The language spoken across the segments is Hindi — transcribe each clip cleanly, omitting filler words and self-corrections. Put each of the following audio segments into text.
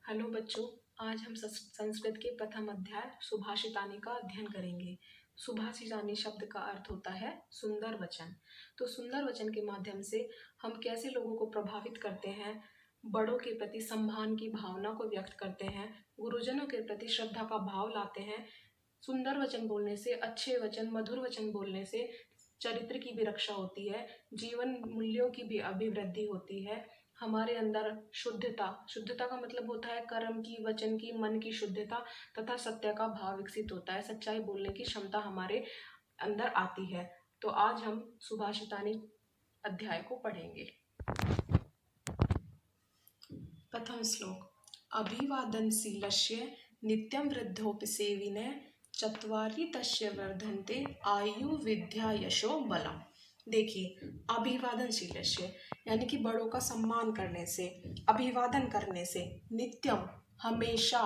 हेलो बच्चों, आज हम संस्कृत के प्रथम अध्याय सुभाषितानी का अध्ययन करेंगे। सुभाषितानी शब्द का अर्थ होता है सुंदर वचन। तो सुंदर वचन के माध्यम से हम कैसे लोगों को प्रभावित करते हैं, बड़ों के प्रति सम्मान की भावना को व्यक्त करते हैं, गुरुजनों के प्रति श्रद्धा का भाव लाते हैं। सुंदर वचन बोलने से, अच्छे वचन, मधुर वचन बोलने से चरित्र की भी रक्षा होती है, जीवन मूल्यों की भी अभिवृद्धि होती है। हमारे अंदर शुद्धता, शुद्धता का मतलब होता है कर्म की, वचन की, मन की शुद्धता तथा सत्य का भाव विकसित होता है। सच्चाई बोलने की क्षमता हमारे अंदर आती है। तो आज हम सुभाषितानी अध्याय को पढ़ेंगे। प्रथम श्लोक। अभिवादनशीलस्य नित्यं वृद्धोपि सेविने चत्वारि तस्य वर्धन्ते आयु विद्या यशो बलम। देखिए, अभिवादनशीलस्य यानी कि बड़ों का सम्मान करने से, अभिवादन करने से, नित्यम हमेशा,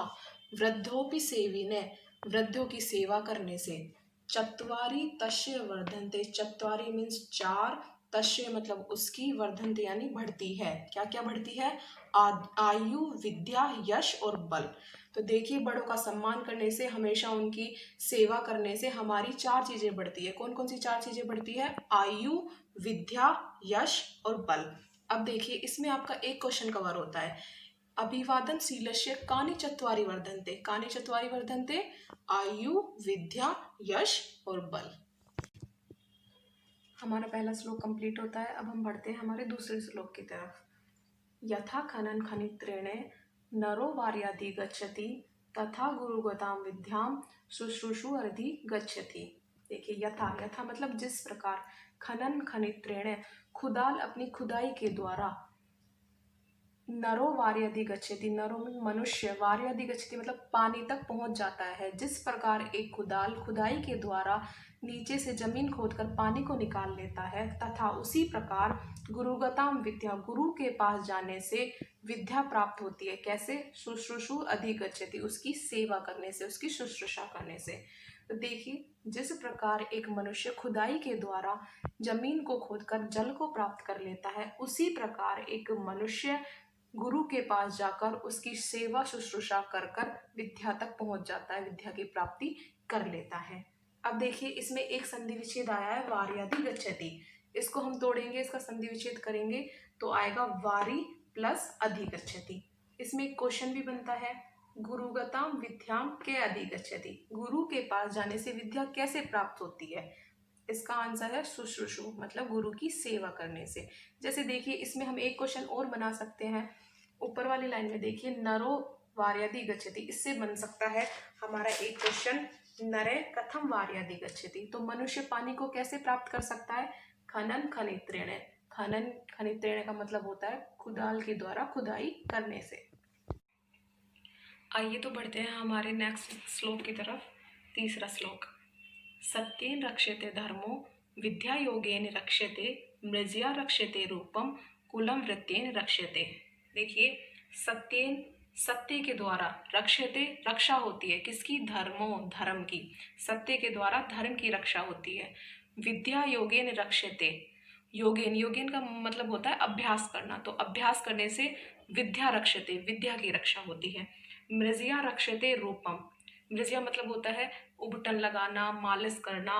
वृद्धोपि सेविने वृद्धों की सेवा करने से, चत्वारि तस्य वर्धन्ते, चत्वारि मीन्स चार, तस्य मतलब उसकी, वर्धन्ते यानी बढ़ती है। क्या क्या बढ़ती है? आयु, विद्या, यश और बल। तो देखिए, बड़ों का सम्मान करने से, हमेशा उनकी सेवा करने से हमारी चार चीजें बढ़ती है। कौन कौन सी चार चीजें बढ़ती है? आयु, विद्या, यश और बल। अब देखिए, इसमें आपका एक क्वेश्चन कवर होता है। अभिवादनशीलस्य कानि चत्वारि वर्धन्ते। कानि चत्वारि वर्धन्ते? आयु, विद्या, यश और बल। हमारा पहला श्लोक कंप्लीट होता है। अब हम बढ़ते हैं हमारे दूसरे श्लोक की तरफ। यथा खनन खनित्रेण नरो वार्यादि गच्छति तथा गुरुगतां विद्यां शुश्रूषु अर्धि गच्छति। देखिए, यथा, यथा मतलब जिस प्रकार, खनन खनित्रेण खुदाल अपनी खुदाई के द्वारा, नरो वार्यादि गच्छति, नरो मनुष्य, वार्यादि गच्छति मतलब पानी तक पहुंच जाता है। जिस प्रकार एक खुदाल खुदाई के द्वारा नीचे से जमीन खोदकर पानी को निकाल लेता है, तथा उसी प्रकार गुरुगताम विद्या, गुरु के पास जाने से विद्या प्राप्त होती है। कैसे? शुश्रूषु अधिगच्छति, उसकी सेवा करने से, उसकी शुश्रूषा करने से। तो देखिए, जिस प्रकार एक मनुष्य खुदाई के द्वारा जमीन को खोदकर जल को प्राप्त कर लेता है, उसी प्रकार एक मनुष्य गुरु के पास जाकर उसकी सेवा शुश्रूषा कर कर विद्या तक पहुंच जाता है, विद्या की प्राप्ति कर लेता है। अब देखिए, इसमें एक संधि विच्छेद आया है, वार्यादि गच्छति। इसको हम तोड़ेंगे, इसका संधि विच्छेद करेंगे तो आएगा वारी प्लस अधिगच्छति। इसमें एक क्वेश्चन भी बनता है, गुरुगताम विद्याम के अधिगच्छति, गुरु के पास जाने से विद्या कैसे प्राप्त होती है? इसका आंसर है शुश्रूषु, मतलब गुरु की सेवा करने से। जैसे देखिए, इसमें हम एक क्वेश्चन और बना सकते हैं। ऊपर वाली लाइन में देखिए, नरो वार्यादि गच्छति, इससे बन सकता है हमारा एक क्वेश्चन, नरे कथम वार्यादि गच्छति। तो मनुष्य पानी को कैसे प्राप्त कर सकता है? खनन खनित्रेण। खनन खनित्रेण का मतलब होता है खुदाल के द्वारा खुदाई करने से। आइए तो बढ़ते हैं हमारे नेक्स्ट श्लोक की तरफ। तीसरा श्लोक। सत्येन रक्ष्यते धर्मो विद्या योगेन रक्ष्यते मृज्या रक्ष्यते रूपम कुलम वृत्तेन रक्ष्यते। देखिए, सत्येन, सत्य के द्वारा, रक्ष्यते रक्षा होती है। किसकी? धर्मो, धर्म की। सत्य के द्वारा धर्म की रक्षा होती है। विद्या योगेन रक्ष्यते, योगेन, योगेन का मतलब होता है अभ्यास करना। तो अभ्यास करने से विद्या रक्ष्यते, विद्या की रक्षा होती है। मृज्या रक्ष्यते रूपम, मृज्या मतलब होता है उबटन लगाना, मालिश करना।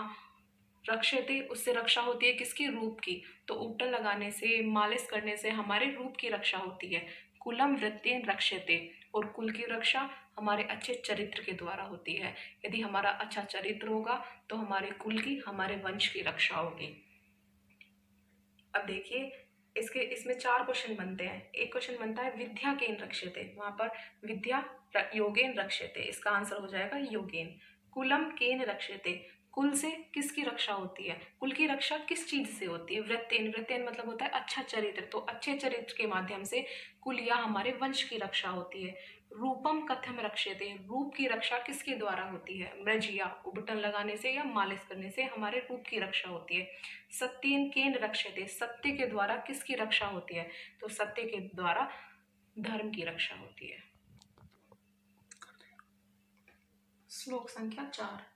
रक्षते, उससे रक्षा होती है किसकी? रूप की। तो उबटन लगाने से, मालिश करने से हमारे रूप की रक्षा होती है। कुलम वृत्तेन रक्षते, और कुल की रक्षा हमारे अच्छे चरित्र के द्वारा होती है। यदि हमारा अच्छा चरित्र होगा तो हमारे कुल की, हमारे वंश की रक्षा होगी। अब देखिए, इसमें चार क्वेश्चन बनते हैं। एक क्वेश्चन बनता है विद्या केन रक्षते, वहां पर विद्या योगेन रक्षते, इसका आंसर हो जाएगा योगेन। कुलम केन रक्षते, कुल से किसकी रक्षा होती है? कुल की रक्षा किस चीज से होती है? वृत्तेन, वृत्तेन मतलब होता है अच्छा चरित्र। तो अच्छे चरित्र के माध्यम से कुल या हमारे वंश की रक्षा होती है। रूपम कथम रक्षते, रूप की रक्षा किसके द्वारा होती है? मृज्या, उबटन लगाने से या मालिश करने से हमारे रूप की रक्षा होती है। सत्येन केन रक्षते, सत्य के द्वारा किसकी रक्षा होती है? तो सत्य के द्वारा धर्म की रक्षा होती है। श्लोक संख्या 4।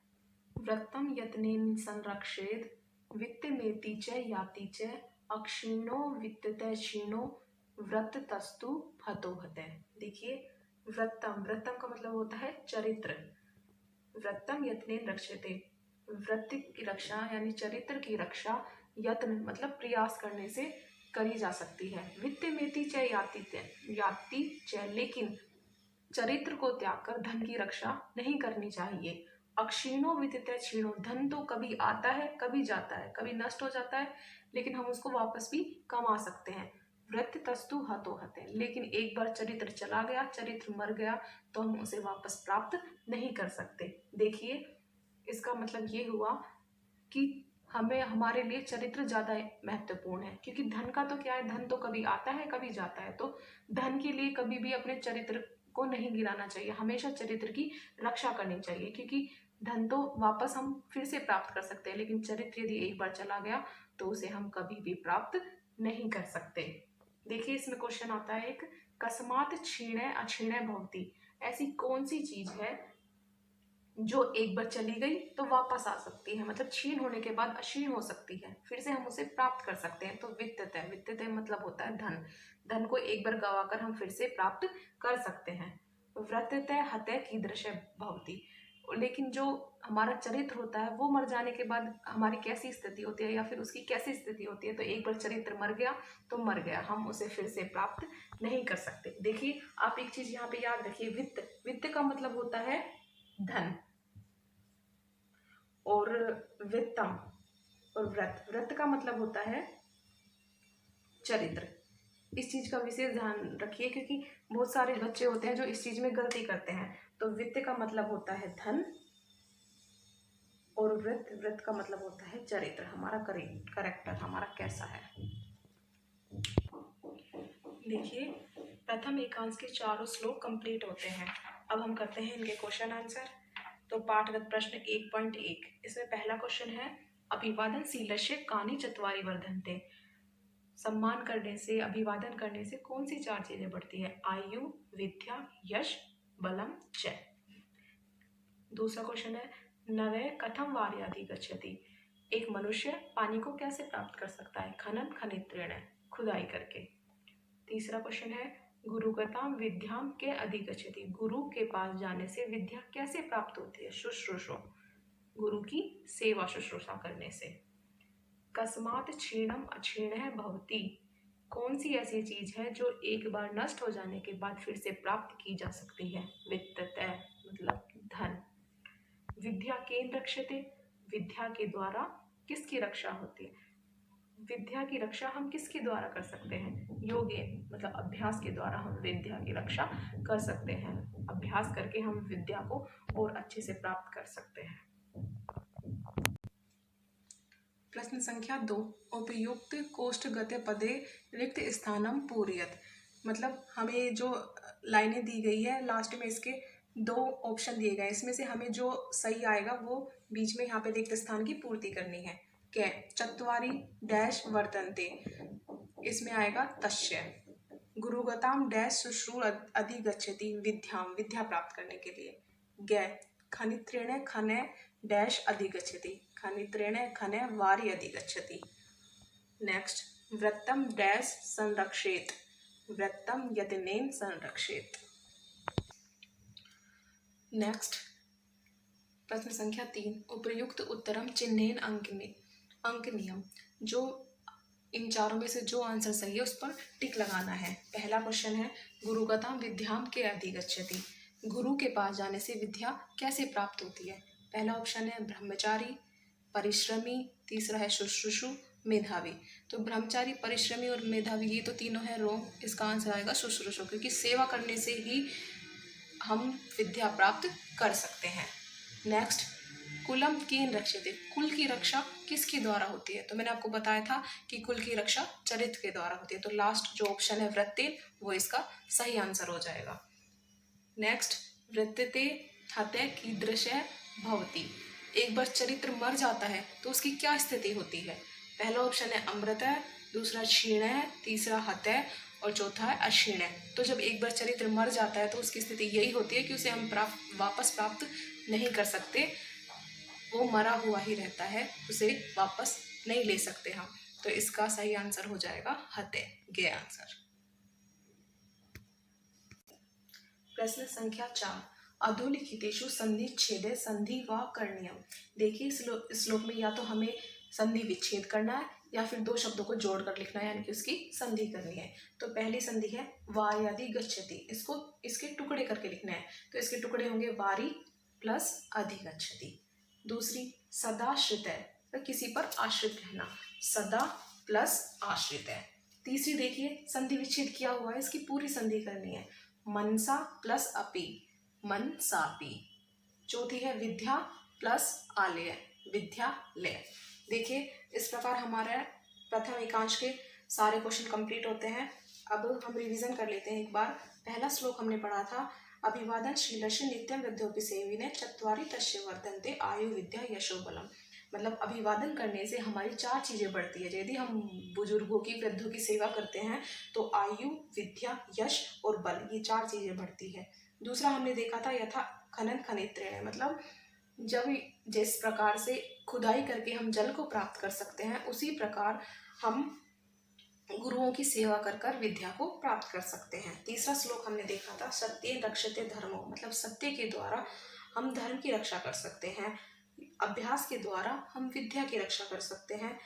व्रतम यत्नेन संरक्षेद वित्तमेति च याति च अक्षीणो वित्तते क्षीणो व्रत तस्तु फतो हते। देखिए, व्रतम, व्रतम का मतलब होता है चरित्र। व्रतम यत्नेन रक्षते, व्रत की रक्षा यानी चरित्र की रक्षा यत्न मतलब प्रयास करने से करी जा सकती है। वित्त मेति च याति च, लेकिन चरित्र को त्याग कर धन की रक्षा नहीं करनी चाहिए। अक्षीणो वित्त क्षीणो, धन तो कभी आता है कभी जाता है, कभी नष्ट हो जाता है, लेकिन हम उसको वापस भी कमा सकते हैं। वृत्त तस्तु हतो हते, लेकिन एक बार चरित्र चला गया, चरित्र मर गया, तो हम उसे वापस प्राप्त नहीं कर सकते। देखिए, इसका मतलब ये हुआ कि हमें हमारे लिए चरित्र ज्यादा महत्वपूर्ण है, क्योंकि धन का तो क्या है, धन तो कभी आता है कभी जाता है, तो धन के लिए कभी भी अपने चरित्र को नहीं गिराना चाहिए, हमेशा चरित्र की रक्षा करनी चाहिए, क्योंकि धन तो वापस हम फिर से प्राप्त कर सकते हैं, लेकिन चरित्र यदि एक बार चला गया तो उसे हम कभी भी प्राप्त नहीं कर सकते। देखिए, इसमें क्वेश्चन आता है एक, कस्मात क्षीणे अक्षीणे भवति, ऐसी कौन सी चीज है जो एक बार चली गई तो वापस आ सकती है, मतलब क्षीण होने के बाद अक्षीण हो सकती है, फिर से हम उसे प्राप्त कर सकते हैं। तो वित्ततय, वित्ततय मतलब होता है धन, धन को एक बार गवाकर हम फिर से प्राप्त कर सकते हैं। व्रततय हतय कीदृश भवति, लेकिन जो हमारा चरित्र होता है वो मर जाने के बाद हमारी कैसी स्थिति होती है, या फिर उसकी कैसी स्थिति होती है, तो एक बार चरित्र मर गया तो मर गया, हम उसे फिर से प्राप्त नहीं कर सकते। देखिए, आप एक चीज यहाँ पे याद रखिए, वित्त, वित्त का मतलब होता है धन, और वित्तम और व्रत, व्रत का मतलब होता है चरित्र। इस चीज का विशेष ध्यान रखिए, क्योंकि बहुत सारे बच्चे होते हैं जो इस चीज में गलती करते हैं। तो वित्त का मतलब होता है धन, और व्रत, व्रत का मतलब होता है चरित्र, हमारा करेक्टर हमारा कैसा है। देखिए, प्रथम एकांश के चारों श्लोक कंप्लीट होते हैं। अब हम करते हैं इनके क्वेश्चन आंसर। तो पाठगत प्रश्न 1.1, इसमें पहला क्वेश्चन है, अभिवादन शीलस्य कानि चत्वारि वर्धन्ते, सम्मान करने से, अभिवादन करने से कौन सी चार चीजें बढ़ती है? आयु, विद्या, यश, बलम च। दूसरा क्वेश्चन है, नवे कथम वार्यादि गच्छति, एक मनुष्य पानी को कैसे प्राप्त कर सकता है? खनन खनित्रेण, खुदाई करके। तीसरा क्वेश्चन है, गुरुगताम विद्याम के अधिगच्छति, गुरु के पास जाने से विद्या कैसे प्राप्त होती है? शुश्रूषो, गुरु की सेवा शुश्रूषा करने से। कस्मात क्षीणम अक्षीणः भवति, कौन सी ऐसी चीज है जो एक बार नष्ट हो जाने के बाद फिर से प्राप्त की जा सकती है? वित्ततः मतलब धन। विद्या केन रक्षते, विद्या के द्वारा किसकी रक्षा होती है? विद्या की रक्षा हम किसके द्वारा कर सकते हैं? योगेन मतलब अभ्यास के द्वारा हम विद्या की रक्षा कर सकते हैं, अभ्यास करके हम विद्या को और अच्छे से प्राप्त कर सकते हैं। प्रश्न संख्या 2, उपयुक्त कोष्ठगते पदे रिक्त स्थानम पूरयत, मतलब हमें जो लाइनें दी गई है लास्ट में इसके 2 ऑप्शन दिए गए, इसमें से हमें जो सही आएगा वो बीच में यहाँ पे रिक्त स्थान की पूर्ति करनी है। क्या? चत्वारि डैश वर्तन्ते, इसमें आएगा तस्य। गुरुगताम डैश शुश्रूर अधिगच्छति विद्याम, विद्या प्राप्त करने के लिए। गै खनित्रेण खने डैश अधिगच्छति, खनित्रेण खने वारि अधिगच्छति। Next, व्रतम dash संरक्षेत, व्रतम यत्नेन संरक्षेत। नेक्स्ट, प्रश्न संख्या 3, उपर्युक्त उत्तरम चिन्हेन अंकनीयम, जो इन चारों में से जो आंसर सही है उस पर टिक लगाना है। पहला क्वेश्चन है, गुरुगताम विद्याम के अधिगच्छति, गुरु के पास जाने से विद्या कैसे प्राप्त होती है? पहला ऑप्शन है ब्रह्मचारी, परिश्रमी, तीसरा है शुश्रूषु, मेधावी। तो ब्रह्मचारी, परिश्रमी और मेधावी ये तो तीनों है रॉन्ग, इसका आंसर आएगा शुश्रूषु, क्योंकि सेवा करने से ही हम विद्या प्राप्त कर सकते हैं। नेक्स्ट, कुलम केन रक्षते, कुल की रक्षा किसके द्वारा होती है? तो मैंने आपको बताया था कि कुल की रक्षा चरित्र के द्वारा होती है, तो लास्ट जो ऑप्शन है वृत्तेन वो इसका सही आंसर हो जाएगा। नेक्स्ट, वृत्तते हते कीदृश भवति, एक बार चरित्र मर जाता है तो उसकी क्या स्थिति होती है? पहला ऑप्शन है अमृत, दूसरा क्षीण है, तीसरा हतः और चौथा है अक्षीण है। तो जब एक बार चरित्र मर जाता है तो उसकी स्थिति यही होती है कि उसे हम वापस प्राप्त नहीं कर सकते, वो मरा हुआ ही रहता है, उसे वापस नहीं ले सकते हम। तो इसका सही आंसर हो जाएगा हते, गे आंसर। प्रश्न संख्या 4, अधोलिखितेषु संधि छेदे संधि वा करणीयम। देखिए इस श्लोक में या तो हमें संधि विच्छेद करना है या फिर दो शब्दों को जोड़कर लिखना है, यानी कि उसकी संधि करनी है। तो पहली संधि है वार्यादि गच्छति, इसको इसके टुकड़े करके लिखना है। तो इसके टुकड़े होंगे वारी प्लस अधिगच्छति। दूसरी सदाश्रित है, तो किसी पर आश्रित रहना, सदा प्लस आश्रित है। तीसरी देखिए संधि विच्छेद किया हुआ है, इसकी पूरी संधि करनी है, मनसा प्लस अपि, मनसापि। चौथी है विद्या प्लस आलय, विद्यालय। देखिए इस प्रकार हमारे प्रथम एकांश के सारे क्वेश्चन कंप्लीट होते हैं। अब हम रिवीजन कर लेते हैं एक बार। पहला श्लोक हमने पढ़ा था, अभिवादन शीलस्य नित्यं वृद्धोऽपि सेविने चत्वारि तस्य वर्धन्ते आयु विद्या यशो बलम। मतलब अभिवादन करने से हमारी 4 चीजें बढ़ती है। यदि हम बुजुर्गों की, वृद्धों की सेवा करते हैं तो आयु, विद्या, यश और बल, ये 4 चीजें बढ़ती है। दूसरा हमने देखा था यथा खनन खनित्रेण, मतलब जब जिस प्रकार से खुदाई करके हम जल को प्राप्त कर सकते हैं, उसी प्रकार हम गुरुओं की सेवा कर कर विद्या को प्राप्त कर सकते हैं। तीसरा श्लोक हमने देखा था सत्य रक्षते धर्मो, मतलब सत्य के द्वारा हम धर्म की रक्षा कर सकते हैं, अभ्यास के द्वारा हम विद्या की रक्षा कर सकते हैं,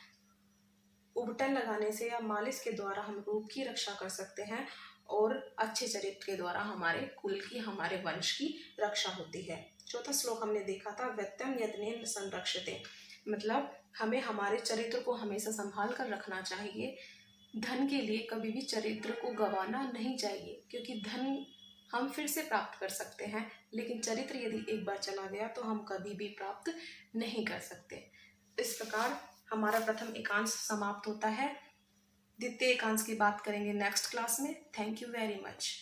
उबटन लगाने से या मालिश के द्वारा हम रूप की रक्षा कर सकते हैं, और अच्छे चरित्र के द्वारा हमारे कुल की, हमारे वंश की रक्षा होती है। चौथा श्लोक हमने देखा था व्यत्यम यत्नेन संरक्षते, मतलब हमें हमारे चरित्र को हमेशा संभाल कर रखना चाहिए। धन के लिए कभी भी चरित्र को गंवाना नहीं चाहिए, क्योंकि धन हम फिर से प्राप्त कर सकते हैं, लेकिन चरित्र यदि एक बार चला गया तो हम कभी भी प्राप्त नहीं कर सकते। इस प्रकार हमारा प्रथम एकांश समाप्त होता है। द्वितीय एकांश की बात करेंगे नेक्स्ट क्लास में। Thank you very much.